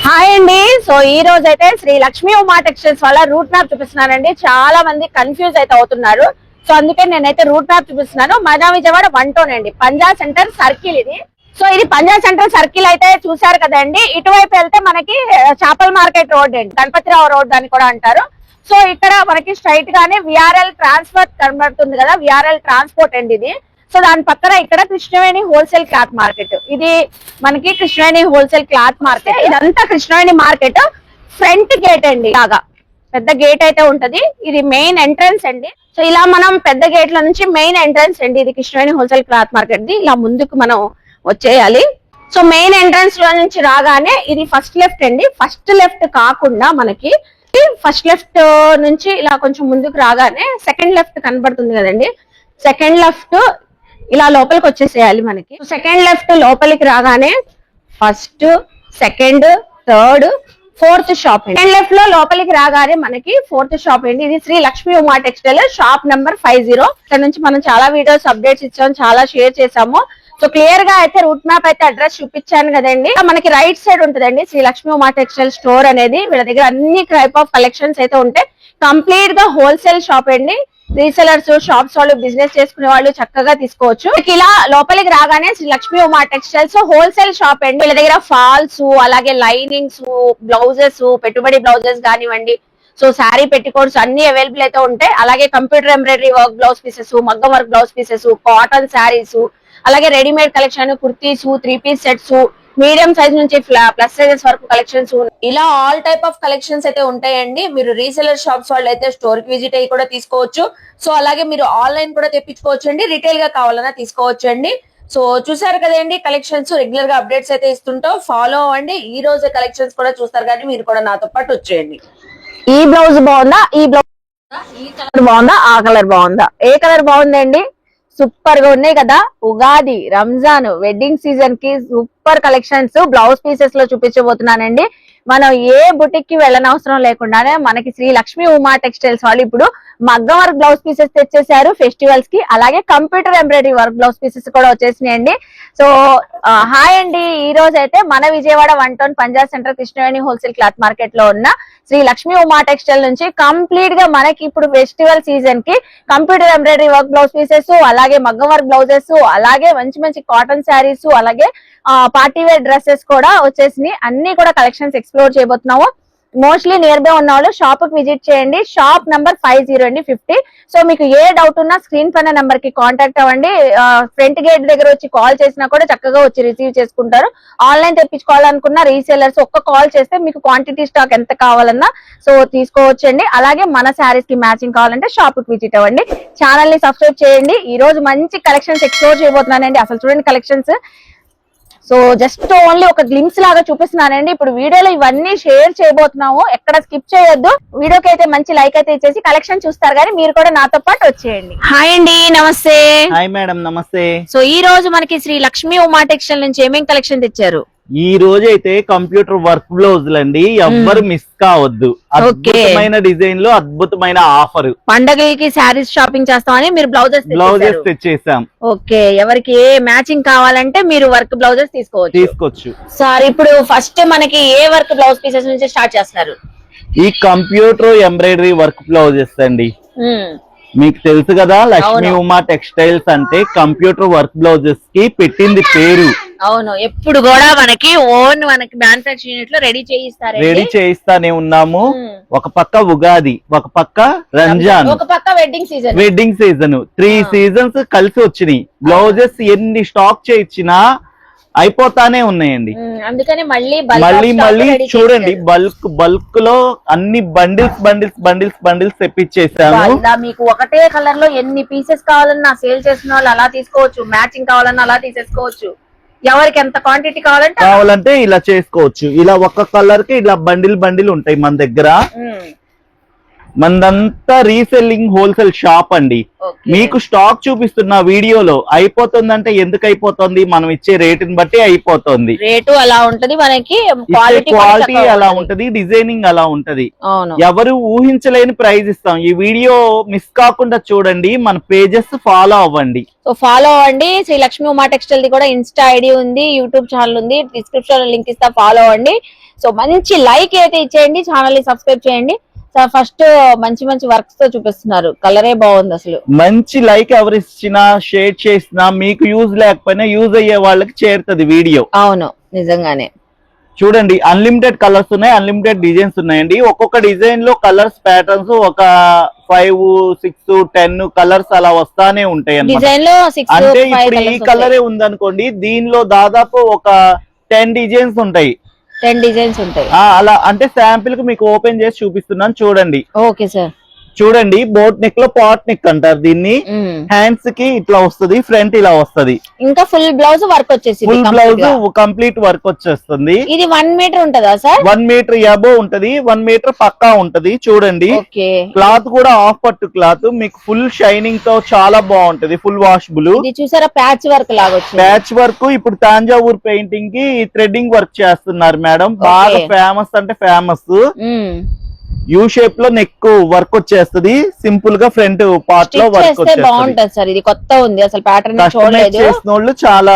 Hi అండి. So ఈ రోజు అయితే శ్రీ లక్ష్మీ ఉమా టెక్స్టైల్స్ వాళ్ళ రూట్ మ్యాప్ చూపిస్తున్నానండి. చాలా మంది కన్ఫ్యూజ్ అయితే అవుతున్నారు. సో అందుకే నేనైతే రూట్ మ్యాప్ చూపిస్తున్నాను. మన విజయవాడ 1 టౌన్ అండి, పంజా సెంటర్ సర్కిల్ ఇది. సో ఇది పంజా సెంటర్ సర్కిల్ అయితే చూసారు కదండి. ఇటువైపు వెళ్తే మనకి చేపల మార్కెట్ రోడ్ అండి, గణపతిరావు రోడ్ అని కూడా అంటారు. సో ఇక్కడ మనకి స్ట్రైట్ గానే విఆర్ఎల్ ట్రాన్స్పోర్ట్ కనబడుతుంది కదా, విఆర్ఎల్ ట్రాన్స్పోర్ట్ అండి ఇది. సో దాని పక్కన ఇక్కడ కృష్ణవేణి హోల్సేల్ క్లాత్ మార్కెట్, ఇది మనకి కృష్ణవేణి హోల్సేల్ క్లాత్ మార్కెట్. ఇదంతా కృష్ణవేణి మార్కెట్ ఫ్రంట్ గేట్ అండి, లాగా పెద్ద గేట్ అయితే ఉంటది. ఇది మెయిన్ ఎంట్రన్స్ అండి. సో ఇలా మనం పెద్ద గేట్ల నుంచి మెయిన్ ఎంట్రన్స్ అండి, ఇది Krishnaveni wholesale cloth market the. ఇలా ముందుకు మనం వచ్చేయాలి. సో మెయిన్ ఎంట్రన్స్ లో నుంచి రాగానే ఇది ఫస్ట్ లెఫ్ట్ అండి. ఫస్ట్ లెఫ్ట్ కాకుండా మనకి ఫస్ట్ లెఫ్ట్ నుంచి ఇలా కొంచెం ముందుకు రాగానే సెకండ్ లెఫ్ట్ కనబడుతుంది కదండి. సెకండ్ లెఫ్ట్ ఇలా లోపలికి వచ్చేసేయాలి మనకి. సెకండ్ లెఫ్ట్ లోపలికి రాగానే first, second, third, fourth shop. Second left లో లోపలికి రాగానే మనకి ఫోర్త్ షాప్ అండి. ఇది Shri Lakshmi Uma textile shop number 50. ఇక్కడ నుంచి మనం చాలా వీడియోస్ అప్డేట్స్ ఇచ్చాము, చాలా షేర్ చేసాము. సో క్లియర్ గా అయితే రూట్ మ్యాప్ అయితే అడ్రస్ చూపించాను కదండి. మనకి రైట్ సైడ్ ఉంటుందండి శ్రీ లక్ష్మీ ఉమా టెక్స్టైల్ స్టోర్ అనేది. వీళ్ళ దగ్గర అన్ని టైప్ ఆఫ్ కలెక్షన్స్ అయితే ఉంటాయి. కంప్లీట్ గా హోల్సేల్ షాప్ అండి. రీసెలర్స్, షాప్స్ వాళ్ళు, బిజినెస్ చేసుకునే వాళ్ళు చక్కగా తీసుకోవచ్చు. ఇలా లోపలికి రాగానే Shri Lakshmi Uma textiles wholesale shop అండి. వీళ్ళ దగ్గర ఫాల్స్, అలాగే లైనింగ్స్, బ్లౌజెస్, పెట్టుబడి బ్లౌజెస్ కానివ్వండి, సో శారీ పెట్టికోట్స్ అన్ని అవైలబుల్ అయితే ఉంటాయి. అలాగే computer embroidery work blouse pieces, మగ్గం work blouse pieces, cotton sarees, అలాగే readymade collection, kurtis, 3 piece sets, medium size నుంచి ప్లస్ సైజెస్ వరకు కలెక్షన్స్, ఇలా ఆల్ టైప్ ఆఫ్ కలెక్షన్స్ అయితే ఉంటాయండి. మీరు రీసెలర్ షాప్స్ వాళ్ళు అయితే స్టోర్ కి విజిట్ అయ్యి కూడా తీసుకోవచ్చు. సో అలాగే మీరు ఆన్లైన్ కూడా తెప్పించుకోవచ్చు అండి, రిటైల్ గా కావాలన్నా తీసుకోవచ్చు అండి. సో చూసారు కదండి, కలెక్షన్స్ రెగ్యులర్ గా అప్డేట్స్ అయితే ఇస్తుంటాం, ఫాలో అవ్వండి. ఈ రోజు కలెక్షన్స్ కూడా చూస్తారు కానీ మీరు కూడా నాతో పాటు వచ్చేయండి. ఈ బ్లౌజ్ బాగుందా, ఈ బ్లౌజ్ ఈ కలర్ బాగుందా, ఆ కలర్ బాగుందా, ఏ కలర్ బాగుందండి? సూపర్ గా ఉన్నాయి కదా. ఉగాది, రంజాన్, వెడ్డింగ్ సీజన్ కి సూపర్ కలెక్షన్స్ బ్లౌజ్ పీసెస్ లో చూపించబోతున్నానండి. మనం ఏ బుటిక్ కి వెళ్ళనవసరం లేకుండానే మనకి శ్రీ లక్ష్మీ ఉమా టెక్స్టైల్స్ వాళ్ళు ఇప్పుడు మగ్గం వర్క్ బ్లౌజ్ పీసెస్ తెచ్చేసారు ఫెస్టివల్స్ కి. అలాగే computer embroidery work blouse pieces కూడా వచ్చేసినాయండి. సో హాయ్ అండి. ఈ రోజు అయితే మన Vijayawada 1 town Panja centre Krishnaveni wholesale cloth market లో ఉన్న శ్రీ లక్ష్మీ ఉమా టెక్స్టైల్ నుంచి కంప్లీట్ గా మనకి ఇప్పుడు ఫెస్టివల్ సీజన్ కి computer embroidery work blouse pieces, అలాగే మగ్గం వర్క్ బ్లౌజెస్, అలాగే మంచి మంచి కాటన్ శారీస్, అలాగే పార్టీ వేర్ డ్రెస్సెస్ కూడా వచ్చేసినాయి. అన్ని కూడా కలెక్షన్స్ ఎక్స్ప్లోర్ చేయబోతున్నాము. మోస్ట్లీ నియర్ బై ఉన్న వాళ్ళు షాప్ కి విజిట్ చేయండి. షాప్ నెంబర్ 50 అండి, 50. సో మీకు ఏ డౌట్ ఉన్నా స్క్రీన్ పైన నెంబర్ కి కాంటాక్ట్ అవ్వండి. ఫ్రంట్ గేట్ దగ్గర వచ్చి కాల్ చేసినా కూడా చక్కగా వచ్చి రిసీవ్ చేసుకుంటారు. ఆన్లైన్ తెప్పించుకోవాలనుకున్న రీసేలర్స్ ఒక్క కాల్ చేస్తే మీకు క్వాంటిటీ స్టాక్ ఎంత కావాలన్నా సో తీసుకోవచ్చండి. అలాగే మన శారీస్ కి మ్యాచింగ్ కావాలంటే షాప్ కి విజిట్ అవ్వండి. ఛానల్ ని సబ్స్క్రైబ్ చేయండి. ఈ రోజు మంచి కలెక్షన్స్ ఎక్స్ప్లోర్ చేయబోతున్నానండి. అసలు చూడండి కలెక్షన్స్. సో జస్ట్ ఓన్లీ ఒక గ్లిమ్స్ లాగా చూపిస్తున్నానండి. ఇప్పుడు వీడియోలో ఇవన్నీ షేర్ చేయబోతున్నాము, ఎక్కడ స్కిప్ చేయొద్దు. వీడియోకి అయితే మంచి లైక్ అయితే ఇచ్చేసి కలెక్షన్ చూస్తారు కానీ మీరు కూడా నాతో పాటు వచ్చేయండి. హాయ్ అండి, నమస్తే. హాయ్ మేడం, నమస్తే. సో ఈ రోజు మనకి శ్రీ లక్ష్మీ ఉమా టెక్స్టైల్ నుంచి ఏమేం కలెక్షన్ తెచ్చారు? ఈ రోజు అయితే కంప్యూటర్ వర్క్ బ్లౌజులు అండి, ఎవ్వరు మిస్ కావద్దు. అద్భుతమైన డిజైన్ లో అద్భుతమైన ఆఫర్. పండగలకి శారీస్ షాపింగ్ చేస్తామని మీరు బ్లౌజెస్ తెచ్చేసాం. ఓకే, ఎవరికి ఏ మ్యాచింగ్ కావాలంటే మీరు వర్క్ బ్లౌజెస్ తీసుకోవచ్చు. సార్ ఇప్పుడు ఫస్ట్ మనకి ఏ వర్క్ బ్లౌజ్ పీసెస్ నుంచి స్టార్ట్ చేస్తారు? ఈ కంప్యూటర్ ఎంబ్రాయిడరీ వర్క్ బ్లౌజెస్ అండి. మీకు తెలుసు కదా, లక్ష్మీ ఉమా టెక్స్టైల్స్ అంటే కంప్యూటర్ వర్క్ బ్లౌజెస్ కి పెట్టింది పేరు. అవును, ఎప్పుడు కూడా మనకి ఓన్ మనకి మ్యానుఫ్యాక్చరింగ్ యూనిట్ లో రెడీ చేయిస్తానే ఉన్నాము. ఒక పక్క ఉగాది, ఒక పక్క రంజాన్, ఒక పక్క వెడ్డింగ్ సీజన్ 3 సీజన్స్ కలిసి వచ్చినాయి. బ్లౌజెస్ ఎన్ని స్టాక్ చేయించినా అయిపోతానే ఉన్నాయండి. అందుకని మళ్ళీ చూడండి, బల్క్ లో అన్ని బండిల్స్ తెప్పించేసాము. మీకు ఒకటే కలర్ లో ఎన్ని పీసెస్ కావాలన్నా సేల్ చేసిన వాళ్ళు అలా తీసుకోవచ్చు, మ్యాచింగ్ కావాలన్నా అలా తీసేసుకోవచ్చు. ఎవరికి ఎంత క్వాంటిటీ కావాలంటే ఇలా చేసుకోవచ్చు. ఇలా ఒక్క కలర్ కి ఇలా బండిల్ ఉంటాయి మన దగ్గర. మనదంతా రీసెల్లింగ్ హోల్సేల్ షాప్ అండి. మీకు స్టాక్ చూపిస్తున్న వీడియోలో అయిపోతుందంటే ఎందుకు అయిపోతుంది, మనం ఇచ్చే రేటుని బట్టి అయిపోతుంది. రేటు అలా ఉంటది, మనకి క్వాలిటీ అలా ఉంటది, డిజైనింగ్ అలా ఉంటది. ఎవరు ఊహించలేని ప్రైస్ ఇస్తాం. ఈ వీడియో మిస్ కాకుండా చూడండి, మన పేజెస్ ఫాలో అవ్వండి. సో ఫాలో అవ్వండి. శ్రీ లక్ష్మీ ఉమా టెక్స్టైల్ ది కూడా ఇన్స్టా ఐడి ఉంది, యూట్యూబ్ ఛానల్ ఉంది, డిస్క్రిప్షన్ లో లింక్ ఇస్తా, ఫాలో అవ్వండి. సో మంచి లైక్ అయితే ఇచ్చేయండి, ఛానల్ ని సబ్స్క్రైబ్ చేయండి. ఫస్ట్ మంచి మంచి వర్క్స్ తో చూపిస్తున్నారు, కలరే బాగుంది అసలు. మంచి లైక్ ఎవరు ఇచ్చినా షేర్ చేసినా మీకు యూజ్ లేకపోయినా యూజ్ అయ్యే వాళ్ళకి చేరుతుంది వీడియో. అవును నిజంగానే. చూడండి అన్లిమిటెడ్ కలర్స్ ఉన్నాయి, అన్లిమిటెడ్ డిజైన్స్ ఉన్నాయండి. ఒక్కొక్క డిజైన్ లో కలర్స్ ప్యాటర్న్స్ ఒక 5, 6, 10 కలర్స్ అలా వస్తానే ఉంటాయి. డిజైన్ లో 6 అంటే ఇప్పుడు ఈ కలరే ఉందనుకోండి, దీనిలో దాదాపు ఒక 10 డిజైన్స్ ఉంటాయి. 10 డిజైన్స్ ఉంటాయి అలా. అంటే శాంపిల్ కు మీకు ఓపెన్ చేసి చూపిస్తున్నాను చూడండి. Okay sir. చూడండి బోట్ నెక్ లో పాట్ నెక్ అంటారు దీన్ని. హ్యాండ్స్ కి ఇట్లా వస్తుంది, ఫ్రంట్ ఇలా వస్తుంది. ఇంకా ఫుల్ బ్లౌజ్ వర్క్ వచ్చేసి, ఫుల్ బ్లౌజ్ కంప్లీట్ వర్క్ వచ్చేస్తుంది. ఇది 1 మీటర్ ఉంటదా సార్? 1 మీటర్ అబోవ్ ఉంటది, 1 మీటర్ పక్కా ఉంటది. చూడండి క్లాత్ కూడా ఆఫ్ పట్టు క్లాత్, మీకు ఫుల్ షైనింగ్ తో చాలా బాగుంటది, ఫుల్ వాషబుల్. ఇది చూసారా ప్యాచ్ వర్క్ లాగా వచ్చింది. ప్యాచ్ వర్క్ ఇప్పుడు తాంజావూర్ పెయింటింగ్ కి థ్రెడ్డింగ్ వర్క్ చేస్తున్నారు మేడం, బాగా ఫేమస్ అంటే ఫేమస్. యూ షేప్ లో నెక్ వర్క్ వచ్చేస్తది, సింపుల్ గా ఫ్రంట్ పార్ట్ లో వర్క్ వచ్చేస్తది. బాగుంటది సార్, ఇది కొత్త ఉంది, అసలు ప్యాటర్న్ చూడలేదు. చేసిన వాళ్ళు చాలా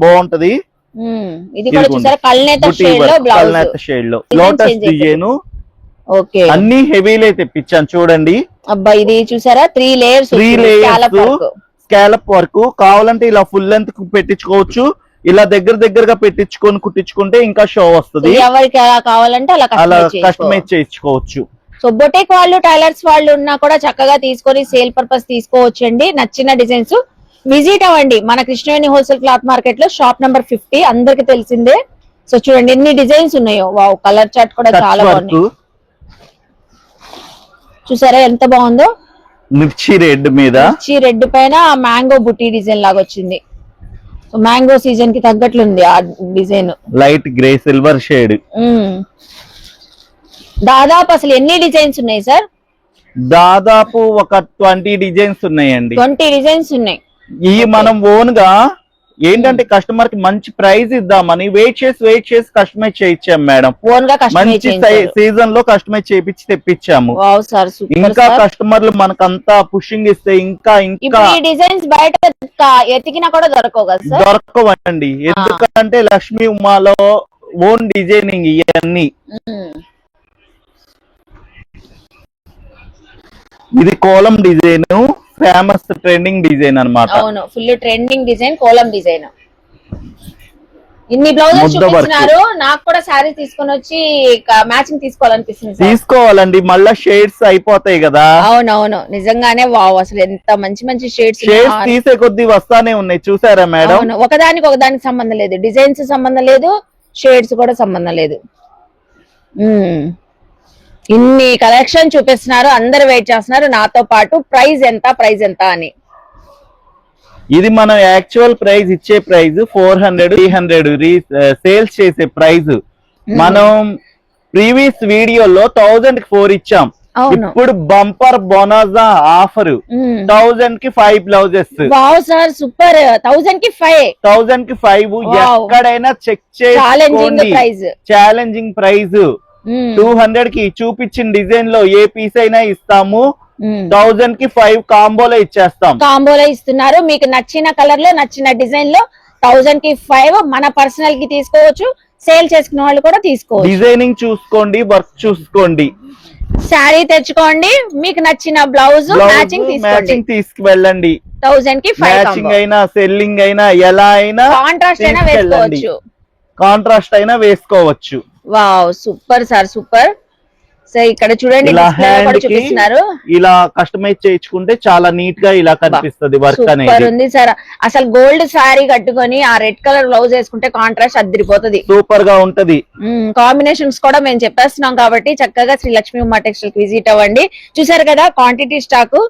బాగుంటది. ఇది కూడా చూసారా కల్నేత షేడ్ లో బ్లౌజ్, కల్నేత షేడ్ లో లోటస్ డిజైన్. ఓకే అన్ని హెవీలే తెప్పించాను చూడండి. అబ్బా ఇది చూసారా 3 లేయర్స్, 3 లేయర్స్ స్కాలప్ వర్క్. కావాలంటే ఇలా ఫుల్ లెంత్ పెట్టించుకోవచ్చు, ఇలా దగ్గరగా పెట్టించుకొని కుట్టించుకుంటే ఇంకా షో వస్తుంది. ఎవరికి అలా కావాలంటే అలా కస్టమైజ్ చేయించుకోవచ్చు. సో బొటేక్ వాళ్ళు, టైలర్స్ వాళ్ళు ఉన్నా కూడా చక్కగా తీసుకొని సేల్ పర్పస్ తీసుకోవచ్చు అండి. నచ్చిన డిజైన్స్ విజిట్ అవ్వండి మన కృష్ణవేణి హోల్సేల్ క్లాత్ మార్కెట్ లో, షాప్ నెంబర్ 50, అందరికి తెలిసిందే. సో చూడండి ఎన్ని డిజైన్స్ ఉన్నాయో. వావ్, కలర్ చార్ట్ కూడా చాలా బాగుంది. చూసారా ఎంత బాగుందో. మిర్చి రెడ్ మీద, మిర్చి రెడ్ పైన మ్యాంగో బుట్టి డిజైన్ లాగా వచ్చింది. మ్యాంగో సీజన్ కి తగ్గట్లుంది ఆ design. Light grey silver shade. దాదాపు అసలు ఎన్ని డిజైన్స్ ఉన్నాయి సార్? దాదాపు ఒక 20 డిజైన్స్ ఉన్నాయండి. 20 డిజైన్స్ ఉన్నాయి. ఈ మనం ఓన్ గా ఏంటంటే కస్టమర్ కి మంచి ప్రైస్ ఇద్దామని వెయిట్ చేసి కస్టమైజ్ చేయించాం మేడం. ఓన్ గా మంచి సీజన్ లో కస్టమైజ్ చేయించి తెప్పించాము. ఇంకా కస్టమర్లు మనకంతా పుషింగ్ ఇస్తే ఇంకా డిజైన్స్ బయట ఎతికినా కూడా దొరకవు కదా సార్? దొరకవండి, ఎందుకంటే లక్ష్మీ ఉమాలో ఓన్ డిజైనింగ్ ఇవన్నీ. ఇది kolam design, famous trending design అన్నమాట. అవును, full trending design, kolam design. ఇన్ని బ్లౌజెస్ చూపిస్తున్నారు, నాకు కూడా శారీ తీసుకొని వచ్చి మ్యాచింగ్ తీసుకోవాలనిపిస్తుంది. తీసుకోవాలండి, మళ్ళా షేడ్స్ అయిపోతాయి కదా. అవునవును నిజంగానే. వావ్, అసలు ఎంత మంచి మంచి షేడ్స్ తీసే కొద్ది వస్తానే ఉన్నాయి. చూసారా మేడం? ఒకదానికి సంబంధం లేదు, డిజైన్స్ సంబంధం లేదు, షేడ్స్ కూడా సంబంధం లేదు. ఇన్ని కలెక్షన్ చూపిస్తున్నారు, అందరు వెయిట్ చేస్తున్నారు నాతో పాటు. ప్రైస్ ఎంత అని. ఇది మనం యాక్చువల్ ప్రైస్ ఇచ్చే ప్రైస్ 400, 300 సేల్స్ చేసే ప్రైస్. మనం ప్రీవియస్ వీడియోలో 1000 కి 4 ఇచ్చాం. ఇప్పుడు బంపర్ బోనజా ఆఫర్ 1000 కి 5 బ్లౌజెస్. Wow sir super. 1000 కి 5 ఎక్కడైనా చెక్ చేసుకోండి. Challenging price. 200 కి చూపించిన డిజైన్ లో ఏ పీస్ అయినా ఇస్తాము. 1000 కి 5 కాంబోలో ఇచ్చేస్తాం. కాంబోలో ఇస్తున్నారు. మీకు నచ్చిన కలర్ లో, నచ్చిన డిజైన్ లో 1000 కి 5 మన పర్సనల్ కి తీసుకోవచ్చు, సేల్ చేసుకునే వాళ్ళు కూడా తీసుకోవచ్చు. డిజైనింగ్ చూసుకోండి, వర్క్ చూసుకోండి, శారీ తెచ్చుకోండి, మీకు నచ్చిన బ్లౌజ్ మ్యాచింగ్ తీసుకువెళ్ళండి. 1000 కి 5 మ్యాచింగ్ అయినా, సెల్లింగ్ అయినా, ఎలా అయినా, కాంట్రాస్ట్ అయినా వేసుకోవచ్చు. కాంట్రాస్ట్ అయినా వేసుకోవచ్చు. Wow super sir, super. So ఇక్కడ చూడండి చూపిస్తున్నారు. ఇలా కస్టమైజ్ చేయించుకుంటే చాలా నీట్ గా ఇలా కనిపిస్తుంది వర్క్ అనేది. ఉంది సార్. అసలు గోల్డ్ శారీ కట్టుకొని ఆ రెడ్ కలర్ బ్లౌజ్ వేసుకుంటే కాంట్రాస్ట్ అదిరిపోతుంది, సూపర్ గా ఉంటది. కాంబినేషన్స్ కూడా మేము చెప్పేస్తున్నాం కాబట్టి చక్కగా శ్రీ లక్ష్మీ ఉమా టెక్స్టైల్ విజిట్ అవ్వండి. చూసారు కదా క్వాంటిటీ స్టాక్.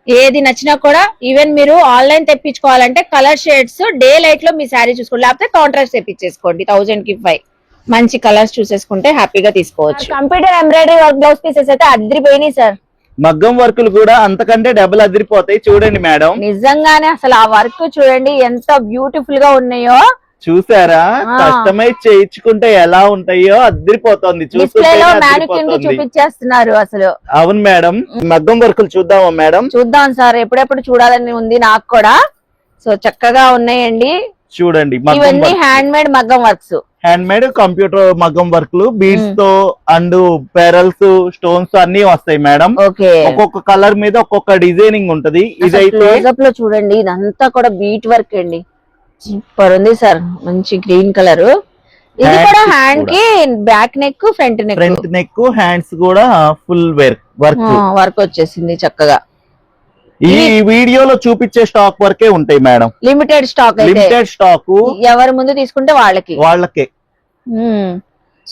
ఏది నచ్చినా కూడా ఈవెన్ మీరు ఆన్లైన్ తెప్పించుకోవాలంటే కలర్ షేడ్స్ డే లైట్ లో మీ శారీ చూసుకోండి, లేకపోతే కాంట్రాస్ట్ తెప్పించేసుకోండి. 1000 కి 5 మంచి కలర్స్ చూసేసుకుంటే హ్యాపీగా తీసుకోవచ్చు. Computer embroidery work blouse pieces అయితే అదిరిపోయినాయి సార్. మగ్గం వర్కులు కూడా అంతకంటే డబుల్ అదిరిపోతాయి చూడండి మేడం. నిజంగానే అసలు ఆ వర్క్ చూడండి ఎంత బ్యూటిఫుల్ గా ఉన్నాయో. చూసారా కస్టమైజ్ చేయించుకుంటే ఎలా ఉంటాయో అదిరిపోతుంది. డిస్ప్లేలో మ్యానిక్యూన్ కి చూపించేస్తున్నారు అసలు. అవును మేడం. మగ్గం వర్కులు చూద్దామా మేడం? చూద్దాం సార్, ఎప్పుడెప్పుడు చూడాలని ఉంది నాకు కూడా. సో చక్కగా ఉన్నాయండి చూడండి. ఇవన్నీ హ్యాండ్ మేడ్ మగ్గం వర్క్స్, హ్యాండ్ మేడ్ కంప్యూటర్ మగ్గం వర్క్లు బీడ్స్ తో అండ్ పెరల్స్ స్టోన్స్ అన్ని వస్తాయి మేడం. ఓకే, ఒక్కొక్క కలర్ మీద ఒక్కొక్క డిజైనింగ్ ఉంటది. ఇదైతే లో చూడండి ఇదంతా కూడా బీట్ వర్క్ అండి, సూపర్ ఉంది సార్. మంచి గ్రీన్ కలర్. ఇది కూడా హ్యాండ్ కి back neck front neck hands కూడా ఫుల్ వర్క్ వచ్చేసింది చక్కగా. ఈ వీడియోలో చూపించే స్టాక్ వరకే ఉంటాయి మేడం. లిమిటెడ్ స్టాక్, స్టాక్ ఎవరి ముందు తీసుకుంటే వాళ్ళకే.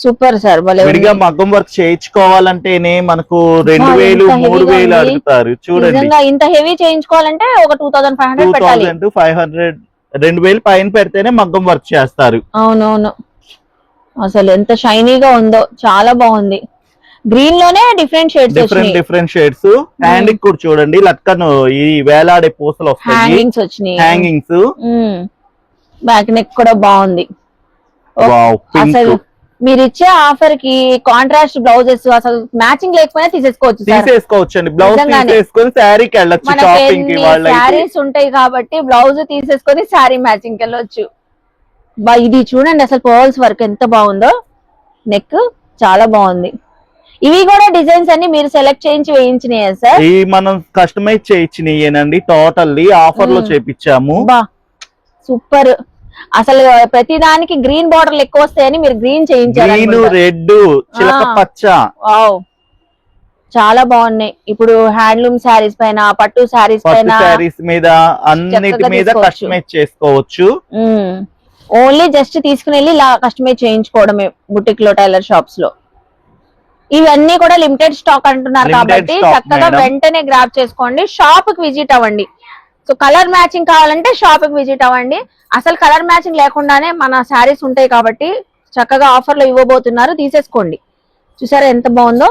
Super sir. విడిగా మగ్గం వర్క్ చేయించుకోవాలంటేనే మనకు 2000 3000 అడుగుతారు చూడండి. ఇంత హెవీ చేయించుకోవాలంటే ఒక 2500 పెట్టాలి. 2500 2000 పైన పెడితేనే మగ్గం వర్క్ చేస్తారు. అవునవును, అసలు ఎంత షైనీగా ఉందో, చాలా బాగుంది. గ్రీన్ లోనే డిఫరెంట్ షేడ్స్. హ్యాండ్ కూడా చూడండి లక్కను ఈ వేలాడే పూసలు వస్తాయి, హ్యాంగింగ్స్ వచ్చినాయి. హ్యాంగింగ్స్ బ్యాక్ నెక్ కూడా బాగుంది. అసలు మీరు ఇచ్చే ఆఫర్ కి కాంట్రాస్ట్ బ్లౌజెస్ అసలు మ్యాచింగ్ లేకపోయినా తీసేసుకోవచ్చు అండి. బ్లౌజ్ తీసేసుకొని శారీకి వెళ్ళొచ్చు. షాపింగ్ కి శారీస్ ఉంటాయి కాబట్టి బ్లౌజ్ తీసేసుకొని శారీ మ్యాచింగ్ కి వెళ్ళొచ్చు. ఇది చూడండి అసలు పర్ల్స్ వర్క్ ఎంత బాగుందో, నెక్ చాలా బాగుంది. ఇవి కూడా డిజైన్స్ అన్ని మీరు సెలెక్ట్ చేయించి వేయించినాయా సార్? ఈ మనం కస్టమైజ్ చేయించినాయేనండి, టోటల్లీ ఆఫర్ లో చేపించాము. సూపర్. అసలు ప్రతి దానికి గ్రీన్ బార్డర్లు ఎక్కువ వస్తాయని మీరు గ్రీన్ చేయించారు. గ్రీన్, రెడ్, చిలక పచ్చ, చాలా బాగున్నాయి. ఇప్పుడు హ్యాండ్లూమ్ శారీస్ పైన, పట్టు శారీస్ పైన, శారీస్ మీద అన్నిటి మీద కస్టమైజ్ చేసుకోవచ్చు. ఓన్లీ జస్ట్ తీసుకుని వెళ్ళి ఇలా కస్టమైజ్ చేయించుకోవడమే బుటిక్ లో, టైలర్ షాప్స్ లో. ఇవన్నీ కూడా లిమిటెడ్ స్టాక్ అంటున్నారు కాబట్టి చక్కగా వెంటనే గ్రాబ్ చేసుకోండి. షాప్ కి విజిట్ అవ్వండి. సో కలర్ మ్యాచింగ్ కావాలంటే షాప్ కి విజిట్ అవ్వండి. అసలు కలర్ మ్యాచింగ్ లేకుండానే మన శారీస్ ఉంటాయి కాబట్టి చక్కగా ఆఫర్ లో ఇవ్వబోతున్నారు, తీసేసుకోండి. చూసారా ఎంత బాగుందో,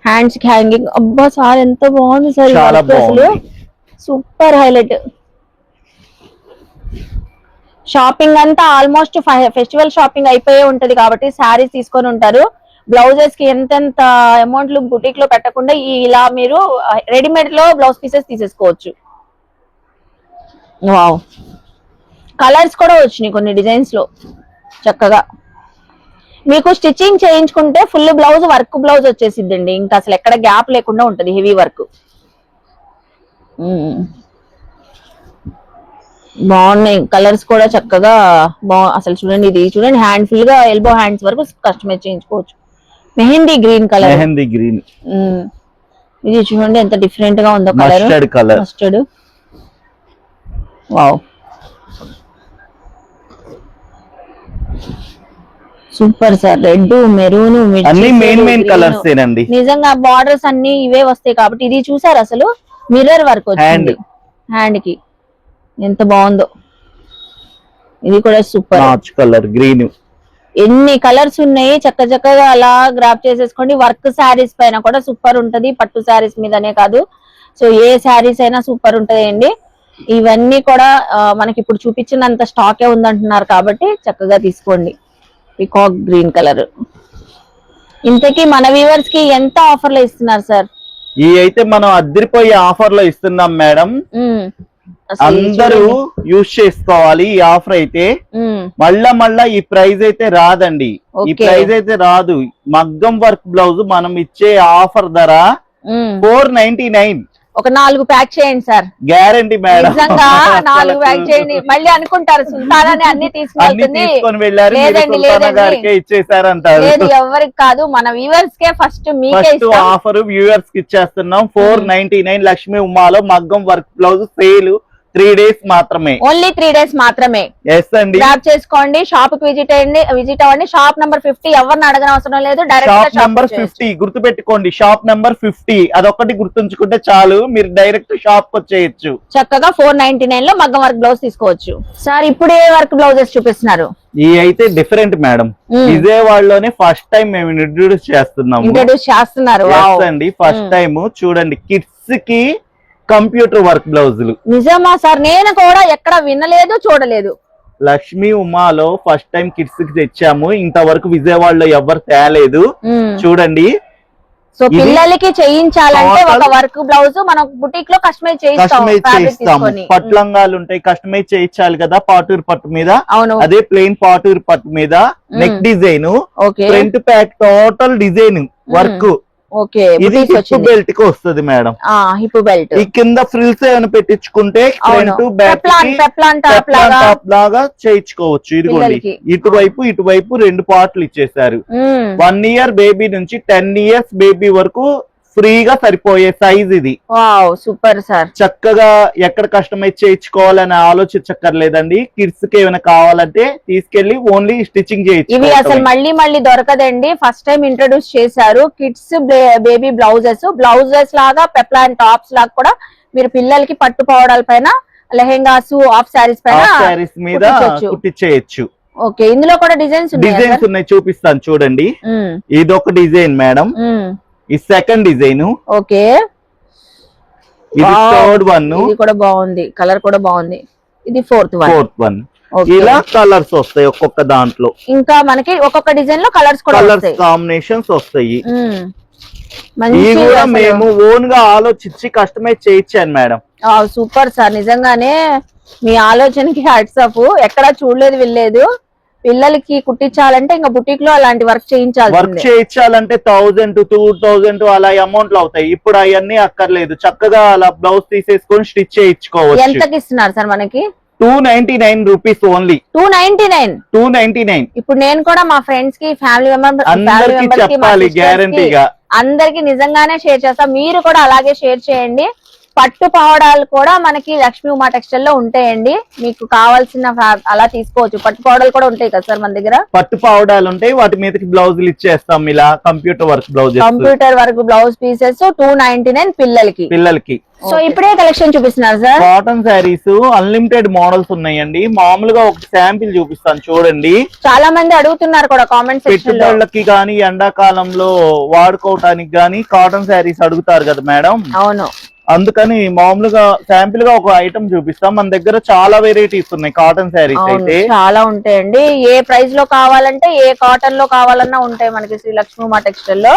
హ్యాండ్స్ కి హ్యాంగింగ్. అబ్బా సార్ ఎంత బాగుంది సార్, అసలు సూపర్ హైలైట్. షాపింగ్ అంతా ఆల్మోస్ట్ ఫెస్టివల్ షాపింగ్ అయిపోయే ఉంటది కాబట్టి శారీస్ తీసుకొని ఉంటారు. బ్లౌజెస్ కి ఎంతెంత అమౌంట్లు బుటీక్ లో పెట్టకుండా ఇలా మీరు రెడీమేడ్ లో బ్లౌజ్ పీసెస్ తీసేసుకోవచ్చు. వావ్, కలర్స్ కూడా వచ్చినాయి కొన్ని డిజైన్స్ లో చక్కగా. మీకు స్టిచ్చింగ్ చేయించుకుంటే ఫుల్ బ్లౌజ్ వర్క్ బ్లౌజ్ వచ్చేసిద్దండి, ఇంకా అసలు ఎక్కడ గ్యాప్ లేకుండా ఉంటది, హెవీ వర్క్. బాగున్నాయి కలర్స్ కూడా చక్కగా. అసలు చూడండి, ఇది చూడండి హ్యాండ్ ఫుల్ గా ఎల్బో హ్యాండ్స్ వరకు కస్టమైజ్ చేయించుకోవచ్చు. Mehndi green colour, mehndi green. ఇది చూడండి ఎంత డిఫరెంట్ గా ఉందో colour, mustard. Wow, super sir. Red, maroon, అన్ని మెయిన్ కలర్స్ ఏనండి. నిజంగా బార్డర్స్ అన్ని ఇవే వస్తాయి కాబట్టి. ఇది చూసారు అసలు మిర్రర్ వర్క్ వచ్చింది హ్యాండ్ కి, ఎంత బాగుందో. ఇది కూడా సూపర్ కలర్ గ్రీన్. ఎన్ని కలర్స్ ఉన్నాయి, చక్కగా అలా గ్రాప్ చేసేసుకోండి. వర్క్ శారీస్ పైన కూడా సూపర్ ఉంటది, పట్టు శారీస్ మీదనే కాదు. సో ఏ శారీస్ అయినా సూపర్ ఉంటదండి. ఇవన్నీ కూడా మనకి ఇప్పుడు చూపించినంత స్టాకే ఉందంటున్నారు కాబట్టి చక్కగా తీసుకోండి. Peacock green colour. ఇంతకీ మన వ్యూవర్స్ కి ఎంత ఆఫర్ లో ఇస్తున్నారు సార్? ఈ అయితే మనం అద్దరిపోయే ఆఫర్ లో ఇస్తున్నాం మేడం. అందరూ యూజ్ చేసుకోవాలి ఈ ఆఫర్ అయితే. మళ్ళా ఈ ప్రైస్ అయితే రాదండి, ఈ ప్రైస్ అయితే రాదు. మగ్గం వర్క్ బ్లౌజ్ మనం ఇచ్చే ఆఫర్ ధర 499. ఒక 4 ప్యాక్ చేయండి సార్, గ్యారంటీ మేడం. నిజంగా 4 ప్యాక్ చేయండి. మళ్ళీ అనుకుంటారు సుల్తానానే అన్ని తీసుకొని వెళ్ళారు, ఇచ్చేసారంటారు. లేదు, ఎవరికి కాదు, మన వ్యూవర్స్ కే ఫస్ట్ మీకే ఆఫర్ వ్యూవర్స్ కి ఇచ్చేస్తున్నాం. 499 లక్ష్మీ ఉమాలో మగ్గం వర్క్ బ్లౌజ్ సేల్ 3 days మాత్రమే. ఓన్లీ 3 days మాత్రమే. ఎస్ అండి. గ్రాబ్ చేసుకోండి, షాప్ కి విజిట్ అవ్వండి. షాప్ నంబర్ 50 ఎవరిని అడగని అవసరం లేదు, డైరెక్ట్ షాప్ నంబర్ 50 గుర్తుపెట్టుకోండి. షాప్ నంబర్ 50 అదొకటి గుర్తుంచుకుంటే చాలు, మీరు డైరెక్ట్ షాప్ కి వచ్చేయచ్చు. చక్కగా 499 లో మగ్గం వర్క్ బ్లౌజ్ తీసుకోవచ్చు. సార్ ఇప్పుడు ఏ వర్క్ బ్లౌజెస్ చూపిస్తున్నారు? ఈ అయితే డిఫరెంట్ మేడం, విజయవాడలోనే ఫస్ట్ టైం మేము ఇంట్రొడ్యూస్ చేస్తున్నాము. ఇంట్రొడ్యూస్ చేస్తున్నారు అండి. ఫస్ట్ టైం చూడండి, కిడ్స్ కి కంప్యూటర్ వర్క్ బ్లౌజులు. నిజమా సార్? నేను కూడా ఎక్కడ వినలేదు, చూడలేదు. లక్ష్మీ ఉమాలో ఫస్ట్ టైం కిడ్స్ కి తెచ్చాము, ఇంతవరకు విజయవాడలో ఎవరు తేలేదు. చూడండి, సో పిల్లలకి చేయించాలంటే ఒక వర్క్ బ్లౌజ్ మనం బుటీక్ లో కస్టమైజ్ చేయిస్తాము. పట్లంగాలు ఉంటాయి, కస్టమైజ్ చేయించాలి కదా పాటూరు పట్టు మీద. అవును, అదే ప్లెయిన్ పాటూరు పట్టు మీద neck design, front pack total design work. Okay, ఇది హిప్ బెల్ట్ కి వస్తుంది మేడం. హిప్ బెల్ట్ ఈ కింద ఫ్రిల్స్ ఏమైనా పెట్టించుకుంటే ఫ్రంట్ బ్యాక్ టాప్ లాగా చేయించుకోవచ్చు. ఇదిగోండి, ఇటువైపు 2 పార్ట్లు ఇచ్చేసారు. 1 year బేబీ నుంచి 10 years బేబీ వరకు ఫ్రీగా సరిపోయే సైజ్ ఇది. Super sir. చక్కగా ఎక్కడ కస్టమైజ్ చేయించుకోవాలని ఆలోచించక్కర్లేదండి. కిడ్స్ కి ఏమైనా కావాలంటే తీసుకెళ్లి ఓన్లీ స్టిచ్చింగ్ చేయొచ్చు. ఇవి అసలు మళ్ళీ దొరకదండి, ఫస్ట్ టైం ఇంట్రొడ్యూస్ చేశారు. కిడ్స్ బేబీ బ్లౌజెస్ లాగా పెప్లాన్ టాప్స్ లాగా కూడా మీరు పిల్లలకి పట్టు పౌడర్ల పైన, లెహెంగాస్, ఆఫ్ సారీస్ మీద కుట్టించేయచ్చు. ఓకే, ఇందులో కూడా డిజైన్స్ ఉన్నాయి, చూపిస్తాను చూడండి. ఇదొక డిజైన్ మేడం, ఈ సెకండ్ డిజైన్. ఓకే, ఇది థర్డ్ వన్. ఇది కూడా బాగుంది, కలర్ కూడా బాగుంది. ఇది ఫోర్త్ వన్. ఇలా కలర్స్ వస్తాయి ఒక్కొక్క దాంట్లో. ఇంకా మనకి ఒక్కొక్క డిజైన్ లో కలర్స్ కాంబినేషన్స్ వస్తాయి. ఇవి కూడా మేము ఓన్ గా ఆలోచించి కస్టమైజ్ చేయించాను మేడం. సూపర్ సార్, నిజంగానే మీ ఆలోచనకి హ్యాట్స్ ఆఫ్. ఎక్కడా చూడలేదు, వెళ్ళలేదు. పిల్లలకి కుట్టించాలంటే ఇంకా బుటీక్ లో అలాంటి వర్క్ చేయించాలంటే 1000 to 2000 అలా అమౌంట్ అవుతాయి. ఇప్పుడు అవన్నీ అక్కర్లేదు, చక్కగా అలా బ్లౌజ్ తీసేసుకొని స్టిచ్ చేయించుకోవచ్చు. ఎంతకి ఇస్తున్నారు సార్ మనకి? 299 రూపీస్ ఓన్లీ. 299. ఇప్పుడు నేను కూడా మా ఫ్రెండ్స్ కి, ఫ్యామిలీ అందరికి చెప్పాలి గ్యారంటీగా. అందరికి నిజంగానే షేర్ చేస్తా, మీరు కూడా అలాగే షేర్ చేయండి. పట్టు పౌడాలు కూడా మనకి లక్ష్మీ ఉమా టెక్స్టైల్ లో ఉంటాయండి, మీకు కావాల్సిన అలా తీసుకోవచ్చు. పట్టు పౌడాలు కూడా ఉంటాయి కదా సార్ మన దగ్గర? పట్టు పౌడాలు ఉంటాయి, వాటి మీదకి బ్లౌజులు ఇచ్చేస్తాం. ఇలా కంప్యూటర్ వర్క్ బ్లౌజ్ పీసెస్ 299 పిల్లలకి. సో ఇప్పుడే కలెక్షన్ చూపిస్తున్నారు sir. Cotton saris unlimited models ఉన్నాయండి. మామూలుగా ఒక శాంపిల్ చూపిస్తాను చూడండి. చాలా మంది అడుగుతున్నారు కూడా కామెంట్ సెక్షన్ లో. పెట్టుబడులకి గానీ ఎండాకాలంలో వాడుకోవటానికి గానీ కాటన్ శారీస్ అడుగుతారు కదా మేడం. అవును, అందుకని మామూలుగా శాంపిల్ గా ఒక ఐటమ్ చూపిస్తాం. మన దగ్గర చాలా వెరైటీస్ ఉన్నాయి కాటన్ శారీస్ అయితే. చాలా ఉంటాయండి, ఏ ప్రైస్ లో కావాలంటే, ఏ కాటన్ లో కావాలన్నా ఉంటాయి మనకి శ్రీ లక్ష్మీ ఉమా టెక్స్టైల్ లో.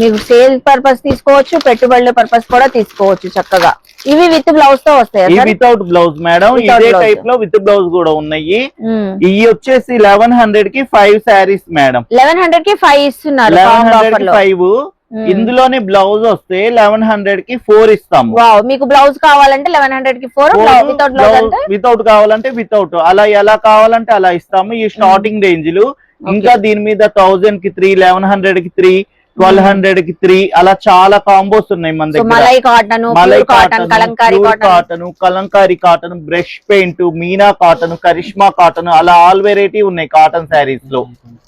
మీకు సేల్ పర్పస్ తీసుకోవచ్చు, పెట్టుబడుల పర్పస్ కూడా తీసుకోవచ్చు చక్కగా. ఇవి విత్ బ్లౌజ్ తో వస్తాయి. వితౌట్ బ్లౌజ్ మేడం, ఇదే టైప్ లో విత్ బ్లౌజ్ కూడా ఉన్నాయి. ఇవి వచ్చేసి 1100 కి 5 శారీస్ మేడం. 1100 కి 5 ఇస్తున్నారు. 5 ఇందులోనే బ్లౌజ్ వస్తే 1100 కి 4 ఇస్తాము. మీకు బ్లౌజ్ కావాలంటే 1100 కి 4, వితౌట్ కావాలంటే వితౌట్, అలా ఎలా కావాలంటే అలా ఇస్తాము. ఈ స్టార్టింగ్ రేంజ్లు. ఇంకా దీని మీద 1000 కి 3, 1100 కి 3, 1200 కి 3 అలా చాలా కాంబోస్ ఉన్నాయి మన దగ్గర. Malai cotton, Kalamkari cotton, brush paint, Meena cotton, Karishma cotton, అలా ఆల్ వెరైటీ ఉన్నాయి కాటన్ శారీస్ లో.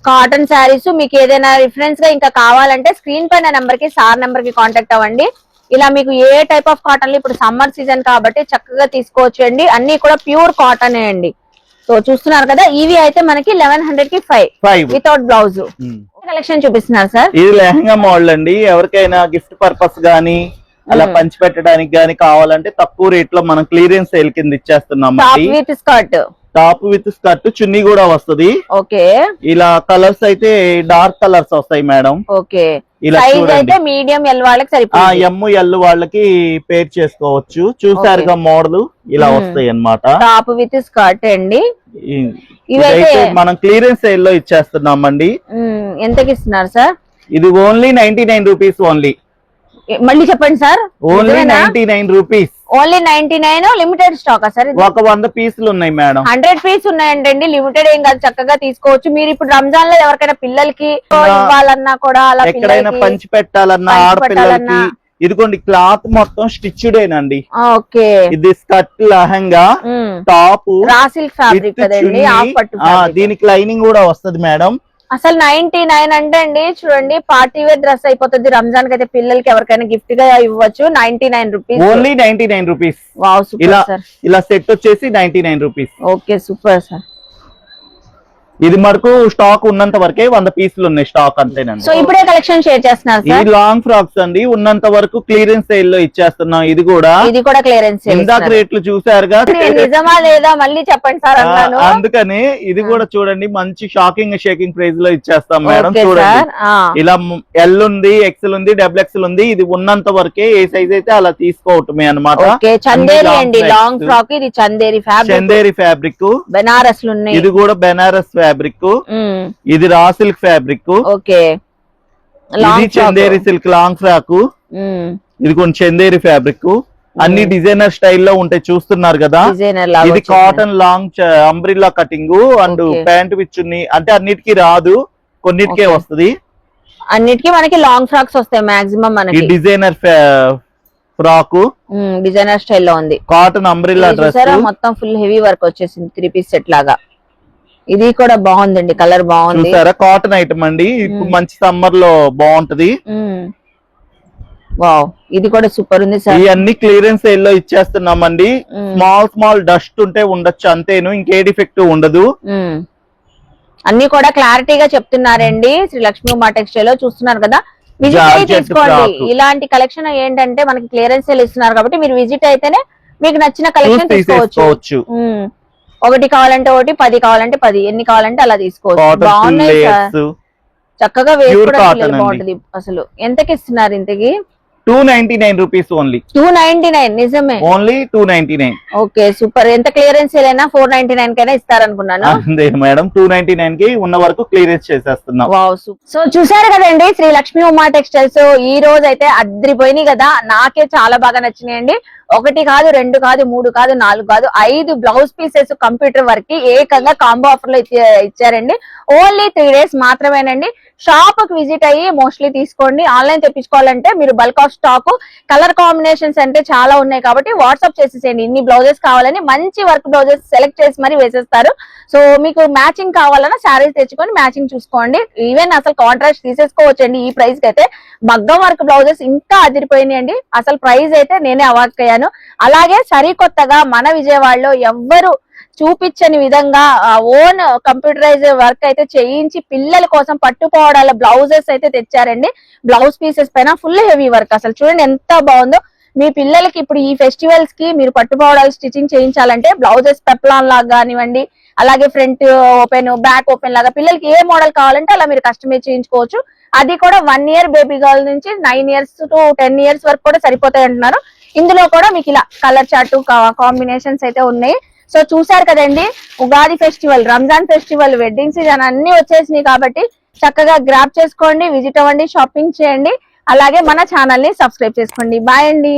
కాటన్ శారీస్ మీకు ఏదైనా రిఫరెన్స్ గా ఇంకా కావాలంటే స్క్రీన్ పైన నెంబర్ కి, సార్ నెంబర్ కి కాంటాక్ట్ అవ్వండి. ఇలా మీకు ఏ టైప్ ఆఫ్ కాటన్, ఇప్పుడు సమ్మర్ సీజన్ కాబట్టి చక్కగా తీసుకోవచ్చు అండి. అన్ని కూడా ప్యూర్ కాటన్ అండి. సో చూస్తున్నారు కదా, ఇవి అయితే మనకి 1100 కి 5 వితౌట్ బ్లౌజ్. కలెక్షన్ చూపిస్తున్నారు సార్. ఇది లెహంగా మోడల్ అండి. ఎవరికైనా గిఫ్ట్ పర్పస్ గానీ అలా పంచి పెట్టడానికి గానీ కావాలంటే తక్కువ రేట్ లో మనం క్లియరెన్స్ సేల్ కింద ఇచ్చేస్తున్నాం. టాప్ విత్ స్కర్ట్, చున్నీ కూడా వస్తుంది. ఓకే, ఇలా కలర్స్ అయితే డార్క్ కలర్స్ వస్తాయి మేడం. ఓకే, మీడియం ఎల్ వాళ్ళకి ఎల్ వాళ్ళకి పేర్ చేసుకోవచ్చు. చూసారుగా మోడల్ ఇలా వస్తాయి అన్నమాట. టాప్ విత్ స్కర్ట్ అండి. ఇవైతే మనం క్లియరెన్స్ సేల్ లో ఇచ్చేస్తున్నామండి. ఎంతకి ఇస్తున్నారు సార్? ఇది ఓన్లీ 99 రూపీస్ ఓన్లీ. మళ్ళీ చెప్పండి sir. Only 99 rupees. Only 99. Limited stock sir? ఒక 100 పీసులు ఉన్నాయి మేడం. 100 పీస్ ఉన్నాయండి, లిమిటెడ్ ఏం కాదు. చక్కగా తీసుకోవచ్చు. మీరు ఇప్పుడు రంజాన్ లో ఎవరికైనా పిల్లలకి ఇవ్వాలన్నా కూడా, అలా ఎక్కడైనా పంచి పెట్టాలన్నా, ఆడపిల్లలకి ఇదిగోండి క్లాత్ మొత్తం స్టిచ్డేనండి. ఓకే, ఇది skirt, lehenga, top, raw silk fabric కదండి, హాఫ్ పట్టు fabric. దీనికి లైనింగ్ కూడా వస్తది మేడం. అసలు 99 అంటే అండి చూడండి, పార్టీ వేర్ డ్రెస్ అయిపోతుంది. రంజాన్ కి అయితే పిల్లలకి ఎవరికైనా గిఫ్ట్ గా ఇవ్వచ్చు. 99 rupees, only 99 rupees. Wow, super sir. ఇలా సెట్ వచ్చేసి 99 రూపీస్. Okay, super sir. ఇది మనకు స్టాక్ ఉన్నంత వరకే 100 పీసులు ఉన్నాయి స్టాక్ అంతేనండి. సో ఇప్పుడే కలెక్షన్ షేర్ చేస్తున్నారు ఇది సార్. లాంగ్ ఫ్రాక్స్ అండి, ఉన్నంత వరకు క్లియరెన్స్ సేల్ లో ఇచ్చేస్తున్నాం. ఇది కూడా క్లియరెన్స్ ఇందాక రేట్లు చూసారుగా, నిజమా లేదా మళ్ళీ చెప్పండి సార్ అన్నాను. అందుకని ఇది కూడా చూడండి, మంచి షాకింగ్ షేకింగ్ ప్రైస్ లో ఇచ్చేస్తాం మేడం. ఓకే చూడండి, సార్. ఇలా ఎల్ ఉంది, ఎక్సెల్ ఉంది, డబుల్ ఎక్సెల్ ఉంది. ఇది ఉన్నంత వరకే, ఏ సైజ్ అయితే అలా తీసుకోవటమే అన్నమాట. ఓకే, చందేరి అండి లాంగ్ ఫ్రాక్. ఇది చందేరి ఫ్యాబ్రిక్, చందేరి ఫ్యాబ్రిక్. బెనారస్ ఉన్నాయి. ఇది కూడా బెనారస్ ఫ్యాబ్రిక్. ఇది రా సిల్క్ ఫ్యాబ్రిక్. ఓకే, ఇది చందేరి సిల్క్ లాంగ్ ఫ్రాక్. ఇది కొంచెం చందేరి ఫ్యాబ్రిక్. అన్ని డిజైనర్ స్టైల్లో ఉంటాయి, చూస్తున్నారు కదా. ఇది cotton long umbrella cutting and pant with chunni. అంటే అన్నిటికీ రాదు, కొన్నిటికే వస్తది. అన్నిటికీ మనకి లాంగ్ ఫ్రాక్స్ వస్తాయి మాక్సిమం. మనకి డిజైనర్ ఫ్రాక్, డిజైనర్ స్టైల్లో ఉంది. కాటన్ అంబ్రిల్లా డ్రెస్, మొత్తం ఫుల్ హెవీ వర్క్ వచ్చేసింది, 3 పీస్ సెట్ లాగా. ఇది కూడా బాగుందండి, కలర్ బాగుంది. చూసారా, కాటన్ ఐటమ్ అండి. ఇప్పుడు మంచి సమ్మర్ లో బాగుంటది. వావ్, ఇది కూడా సూపర్ ఉంది సార్. ఇవన్నీ క్లియరెన్స్ సేల్ లో ఇచ్చేస్తున్నామండి. స్మాల్ డస్ట్ ఉంటే ఉండొచ్చు అంతేను, ఇంకే డిఫెక్ట్ ఉండదు. అన్ని కూడా క్లారిటీగా చెప్తున్నారండి. శ్రీ లక్ష్మీ ఉమా టెక్స్టైల్ లో చూస్తున్నారు కదా, విజిట్ అయి తీసుకోండి. ఇలాంటి కలెక్షన్ ఏంటంటే మనకి క్లియరెన్స్ సేల్ ఇస్తున్నారు కాబట్టి మీరు విజిట్ అయితేనే మీకు నచ్చిన కలెక్షన్ తీసుకోవచ్చు. ఒకటి కావాలంటే ఒకటి, 10 కావాలంటే 10, ఎన్ని కావాలంటే అలా తీసుకోవచ్చు. బాగున్నాయి సార్, చక్కగా వేసుకోవడం బాగుంటది. అసలు ఎంతకి ఇస్తున్నారు ఇంతకి? 299 రూపీస్ ఓన్లీ. 299, నిజమే, ఓన్లీ 299. Okay, super. ఎంత క్లియరెన్స్ అయినా 499 కైనా ఇస్తారనుకున్నాను. అంతే మేడం, 299 కి ఉన్న వరకు క్లియరెన్స్ చేసేస్తున్నాం. వావ్, సో చూసారు కదండి శ్రీ లక్ష్మీ ఉమా టెక్స్టైల్స్. ఈ రోజు అయితే అద్రిపోయినాయి కదా, నాకే చాలా బాగా నచ్చినాయండి. 1 కాదు, 2 కాదు, 3 కాదు, 4 కాదు, 5 బ్లౌజ్ పీసెస్ కంప్యూటర్ వర్క్ కి ఏకంగా కాంబో ఆఫర్ లో ఇచ్చారండి. ఓన్లీ 3 డేస్ మాత్రమేనండి. షాప్ కి విజిట్ అయ్యి మోస్ట్లీ తీసుకోండి. ఆన్లైన్ తెప్పించుకోవాలంటే మీరు bulk of stock, colour combinations అంటే చాలా ఉన్నాయి కాబట్టి వాట్సాప్ చేసేసేయండి. ఇన్ని బ్లౌజెస్ కావాలని మంచి వర్క్ బ్లౌజెస్ సెలెక్ట్ చేసి మరి వేసేస్తారు. సో మీకు మ్యాచింగ్ కావాలన్నా శారీస్ తెచ్చుకొని మ్యాచింగ్ చూసుకోండి. ఈవెన్ అసలు కాంట్రాక్ట్ తీసేసుకోవచ్చండి ఈ ప్రైస్ కి అయితే. మగ్గం వర్క్ బ్లౌజెస్ ఇంకా అదిరిపోయినాయండి. అసలు ప్రైస్ అయితే నేనే అవాక్కయ్యాను. అలాగే సరికొత్తగా మన విజయవాడలో ఎవ్వరు చూపించని విధంగా ఓన్ కంప్యూటరైజ్ వర్క్ అయితే చేయించి పిల్లల కోసం పట్టుకోవడాల బ్లౌజెస్ అయితే తెచ్చారండి. బ్లౌజ్ పీసెస్ పైన ఫుల్ హెవీ వర్క్. అసలు చూడండి ఎంత బాగుందో. మీ పిల్లలకి ఇప్పుడు ఈ ఫెస్టివల్స్ కి మీరు పట్టుకోవడాలు స్టిచ్చింగ్ చేయించాలంటే బ్లౌజెస్ పెప్లాన్ లాగా కానివ్వండి, అలాగే ఫ్రంట్ ఓపెన్, బ్యాక్ ఓపెన్ లాగా పిల్లలకి ఏ మోడల్ కావాలంటే అలా మీరు కస్టమైజ్ చేయించుకోవచ్చు. అది కూడా 1 ఇయర్ బేబీ గర్ల్ నుంచి 9 ఇయర్స్ టు 10 ఇయర్స్ వరకు కూడా సరిపోతాయి అంటున్నారు. ఇందులో కూడా మీకు ఇలా కలర్ చార్ట్ కాంబినేషన్స్ అయితే ఉన్నాయి. సో చూసారు కదండి, Ugadi festival, Ramzan festival, wedding season అన్ని వచ్చేసినాయి కాబట్టి చక్కగా గ్రాప్ చేసుకోండి, విజిట్ అవ్వండి, షాపింగ్ చేయండి. అలాగే మన ఛానల్ ని సబ్స్క్రైబ్ చేసుకోండి. బాయ్ అండి.